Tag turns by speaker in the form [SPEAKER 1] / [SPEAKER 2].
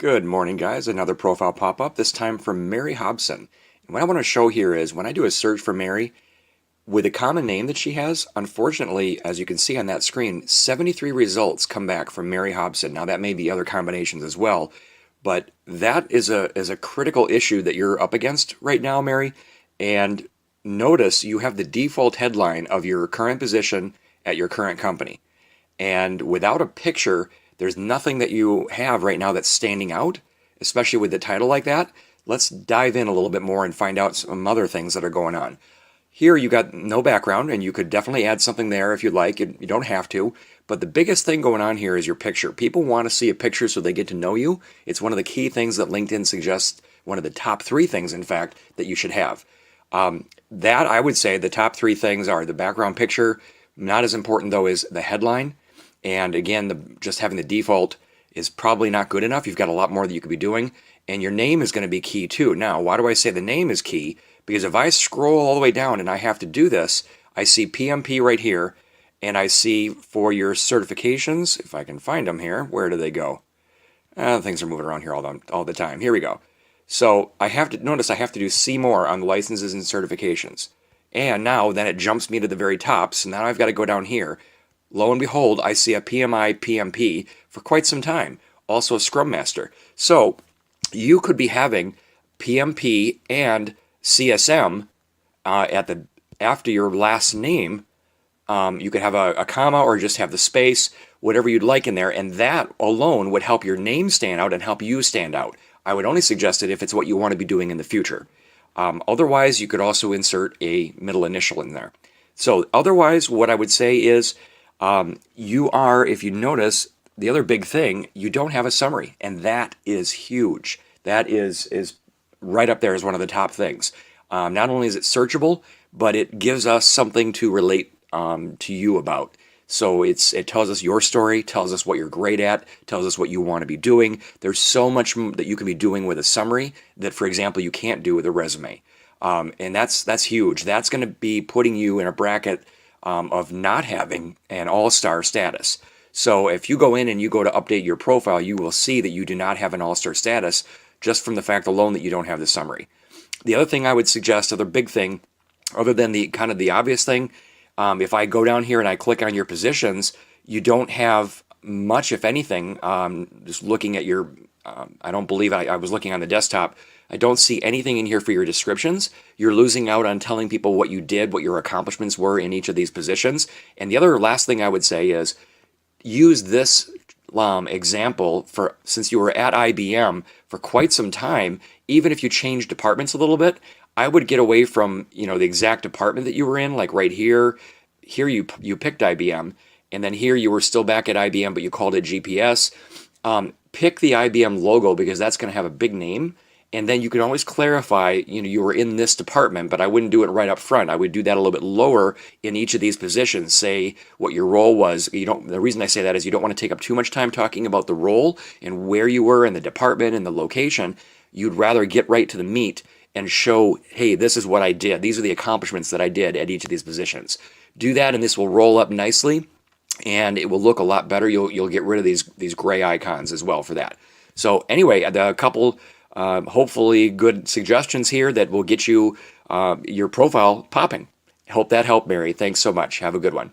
[SPEAKER 1] Good morning, guys. Another profile pop-up, this time from Mary Hobson. And what I want to show here is when I do a search for Mary, with a common name that she has, unfortunately, as you can see on that screen, 73 results come back from Mary Hobson. Now, that may be other combinations as well, but that is a critical issue that you're up against right now, Mary. And notice you have the default headline of your current position at your current company. And without a picture, there's nothing that you have right now that's standing out, especially with the title like that. Let's dive in a little bit more and find out some other things that are going on. Here you got no background, and you could definitely add something there if you'd like. You don't have to. But the biggest thing going on here is your picture. People want to see a picture so they get to know you. It's one of the key things that LinkedIn suggests, one of the top 3 things, in fact, that you should have. That, I would say, the top 3 things are the background picture. Not as important, though, is the headline. And again, just having the default is probably not good enough. You've got a lot more that you could be doing. And your name is going to be key too. Now, why do I say the name is key? Because if I scroll all the way down and I have to do this, I see PMP right here. And I see for your certifications, if I can find them here, where do they go? Things are moving around here all the time. Here we go. So I have to notice I have to do see more on the licenses and certifications. And now then it jumps me to the very top. So now I've got to go down here. Lo and behold, I see a PMI PMP for quite some time, also a Scrum Master. So you could be having PMP and CSM after your last name. You could have a comma or just have the space, whatever you'd like in there, and that alone would help your name stand out and help you stand out. I would only suggest it if it's what you want to be doing in the future. Otherwise, you could also insert a middle initial in there. So otherwise, what I would say is, you are, if you notice, the other big thing, you don't have a summary, and that is huge. That is right up there as one of the top things. Not only is it searchable, but it gives us something to relate to you about. So it tells us your story, tells us what you're great at, tells us what you want to be doing. There's so much that you can be doing with a summary that, for example, you can't do with a resume. And that's huge. That's going to be putting you in a bracket of not having an all-star status. So if you go in and you go to update your profile, you will see that you do not have an all-star status just from the fact alone that you don't have the summary. The other thing I would suggest, other big thing, other than the kind of the obvious thing, if I go down here and I click on your positions, you don't have much, if anything. Just looking at your, I don't believe I was looking on the desktop. I don't see anything in here for your descriptions. You're losing out on telling people what you did, what your accomplishments were in each of these positions. And the other last thing I would say is use this example for, since you were at IBM for quite some time, even if you change departments a little bit, I would get away from, the exact department that you were in, like right here. Here you picked IBM, and then here you were still back at IBM, but you called it GPS. Pick the IBM logo because that's going to have a big name. And then you can always clarify, you were in this department, but I wouldn't do it right up front. I would do that a little bit lower in each of these positions. Say what your role was. The reason I say that is you don't want to take up too much time talking about the role and where you were in the department and the location. You'd rather get right to the meat and show, hey, this is what I did. These are the accomplishments that I did at each of these positions. Do that, and this will roll up nicely, and it will look a lot better. You'll get rid of these gray icons as well for that. So anyway, a couple hopefully good suggestions here that will get you your profile popping. Hope that helped, Mary. Thanks so much. Have a good one.